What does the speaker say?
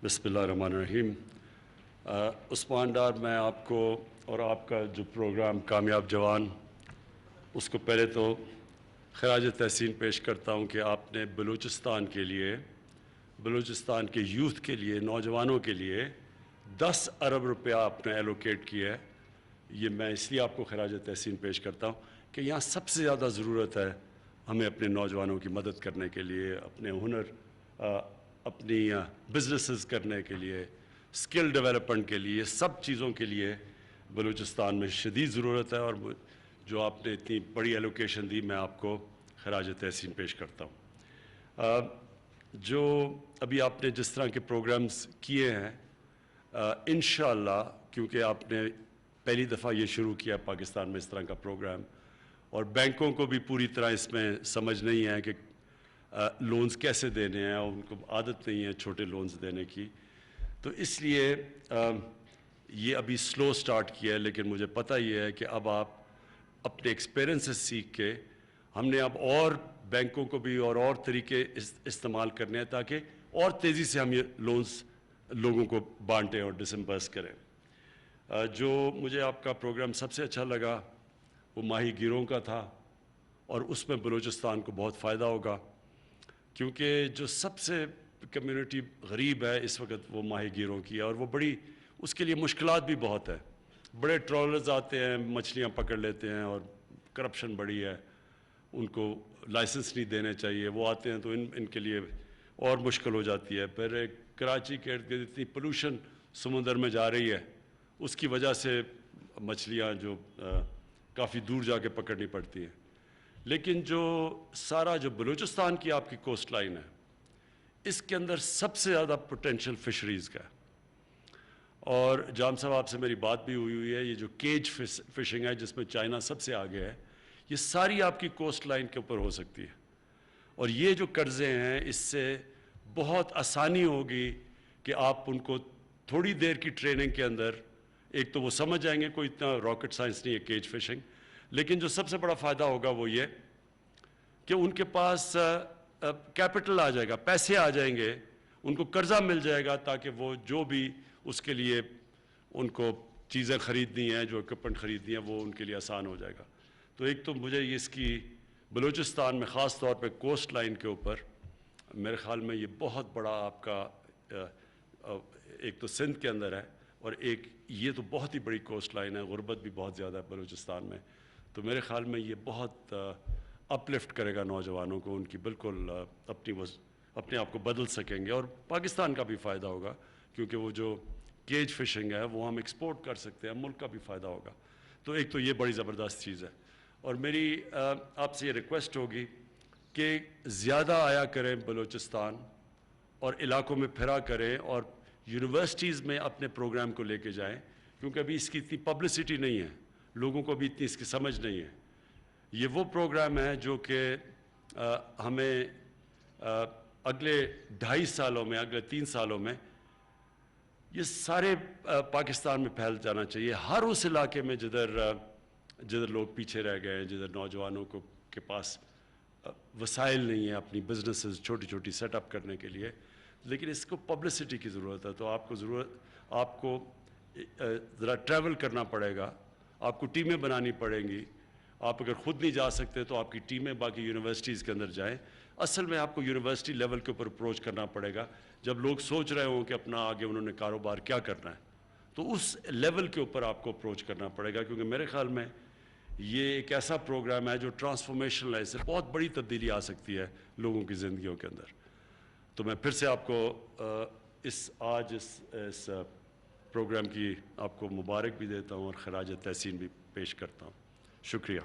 بسم اللہ الرحمن الرحیم۔ عثمان ڈار، میں آپ کو اور آپ کا جو پروگرام کامیاب جوان، اس کو پہلے تو خراج تحسین پیش کرتا ہوں کہ آپ نے بلوچستان کے لیے، بلوچستان کے یوتھ کے لیے، نوجوانوں کے لیے 10 ارب روپیہ آپ نے ایلوکیٹ کیا ہے۔ یہ میں اس لیے آپ کو خراج تحسین پیش کرتا ہوں کہ یہاں سب سے زیادہ ضرورت ہے ہمیں اپنے نوجوانوں کی مدد کرنے کے لیے، اپنے ہنر، اپنی بزنسز کرنے کے لیے، اسکل ڈیولپمنٹ کے لیے، سب چیزوں کے لیے بلوچستان میں شدید ضرورت ہے، اور جو آپ نے اتنی بڑی ایلوکیشن دی، میں آپ کو خراج تحسین پیش کرتا ہوں۔ جو ابھی آپ نے جس طرح کے پروگرامز کیے ہیں، انشاءاللہ، کیونکہ آپ نے پہلی دفعہ یہ شروع کیا پاکستان میں اس طرح کا پروگرام، اور بینکوں کو بھی پوری طرح اس میں سمجھ نہیں ہے کہ لونز کیسے دینے ہیں، اور ان کو عادت نہیں ہے چھوٹے لونز دینے کی، تو اس لیے یہ ابھی سلو سٹارٹ کیا ہے، لیکن مجھے پتہ یہ ہے کہ اب آپ اپنے ایکسپیرینس سے سیکھ کے ہم نے اب اور بینکوں کو بھی اور طریقے استعمال کرنے ہیں تاکہ اور تیزی سے ہم یہ لونز لوگوں کو بانٹیں اور ڈسمبرس کریں۔ جو مجھے آپ کا پروگرام سب سے اچھا لگا وہ ماہی گیروں کا تھا، اور اس میں بلوچستان کو بہت فائدہ ہوگا، کیونکہ جو سب سے کمیونٹی غریب ہے اس وقت وہ ماہی گیروں کی ہے، اور وہ بڑی، اس کے لیے مشکلات بھی بہت ہے۔ بڑے ٹرالرز آتے ہیں، مچھلیاں پکڑ لیتے ہیں، اور کرپشن بڑی ہے، ان کو لائسنس نہیں دینے چاہیے، وہ آتے ہیں تو ان کے لیے اور مشکل ہو جاتی ہے۔ پھر کراچی کے ارد گرد اتنی پولوشن سمندر میں جا رہی ہے، اس کی وجہ سے مچھلیاں جو کافی دور جا کے پکڑنی پڑتی ہیں۔ لیکن جو سارا جو بلوچستان کی آپ کی کوسٹ لائن ہے، اس کے اندر سب سے زیادہ پوٹینشیل فشریز کا ہے، اور جام صاحب آپ سے میری بات بھی ہوئی ہے، یہ جو کیج فشنگ ہے جس میں چائنا سب سے آگے ہے، یہ ساری آپ کی کوسٹ لائن کے اوپر ہو سکتی ہے، اور یہ جو قرضے ہیں اس سے بہت آسانی ہوگی کہ آپ ان کو تھوڑی دیر کی ٹریننگ کے اندر، ایک تو وہ سمجھ جائیں گے، کوئی اتنا راکٹ سائنس نہیں ہے کیج فشنگ، لیکن جو سب سے بڑا فائدہ ہوگا وہ یہ کہ ان کے پاس کیپٹل آ جائے گا، پیسے آ جائیں گے، ان کو قرضہ مل جائے گا، تاکہ وہ جو بھی اس کے لیے ان کو چیزیں خریدنی ہیں، جو اکوپمنٹ خریدنی ہیں، وہ ان کے لیے آسان ہو جائے گا۔ تو ایک تو مجھے اس کی بلوچستان میں خاص طور پہ کوسٹ لائن کے اوپر میرے خیال میں یہ بہت بڑا آپ کا، ایک تو سندھ کے اندر ہے، اور ایک یہ تو بہت ہی بڑی کوسٹ لائن ہے، غربت بھی بہت زیادہ ہے بلوچستان میں، تو میرے خیال میں یہ بہت اپ لفٹ کرے گا نوجوانوں کو، ان کی بالکل اپنے آپ کو بدل سکیں گے، اور پاکستان کا بھی فائدہ ہوگا، کیونکہ وہ جو کیج فشنگ ہے وہ ہم ایکسپورٹ کر سکتے ہیں، ملک کا بھی فائدہ ہوگا۔ تو ایک تو یہ بڑی زبردست چیز ہے، اور میری آپ سے یہ ریکویسٹ ہوگی کہ زیادہ آیا کریں بلوچستان، اور علاقوں میں پھرا کریں، اور یونیورسٹیز میں اپنے پروگرام کو لے کے جائیں، کیونکہ ابھی اس کی اتنی پبلسٹی نہیں ہے، لوگوں کو بھی اتنی اس کی سمجھ نہیں ہے۔ یہ وہ پروگرام ہے جو کہ ہمیں اگلے 2.5 سالوں میں، اگلے 3 سالوں میں یہ سارے پاکستان میں پھیل جانا چاہیے، ہر اس علاقے میں جدھر لوگ پیچھے رہ گئے ہیں، جدھر نوجوانوں کے پاس وسائل نہیں ہیں اپنی بزنسز چھوٹی چھوٹی سیٹ اپ کرنے کے لیے، لیکن اس کو پبلسٹی کی ضرورت ہے، تو آپ کو ذرا ٹریول کرنا پڑے گا، آپ کو ٹیمیں بنانی پڑیں گی، آپ اگر خود نہیں جا سکتے تو آپ کی ٹیمیں باقی یونیورسٹیز کے اندر جائیں۔ اصل میں آپ کو یونیورسٹی لیول کے اوپر اپروچ کرنا پڑے گا، جب لوگ سوچ رہے ہوں کہ اپنا آگے انہوں نے کاروبار کیا کرنا ہے، تو اس لیول کے اوپر آپ کو اپروچ کرنا پڑے گا، کیونکہ میرے خیال میں یہ ایک ایسا پروگرام ہے جو ٹرانسفارمیشنل ہے، اس سے بہت بڑی تبدیلی آ سکتی ہے لوگوں کی زندگیوں کے اندر۔ تو میں پھر سے آپ کو آج اس پروگرام کی آپ کو مبارک بھی دیتا ہوں، اور خراج تحسین بھی پیش کرتا ہوں۔ شکریہ۔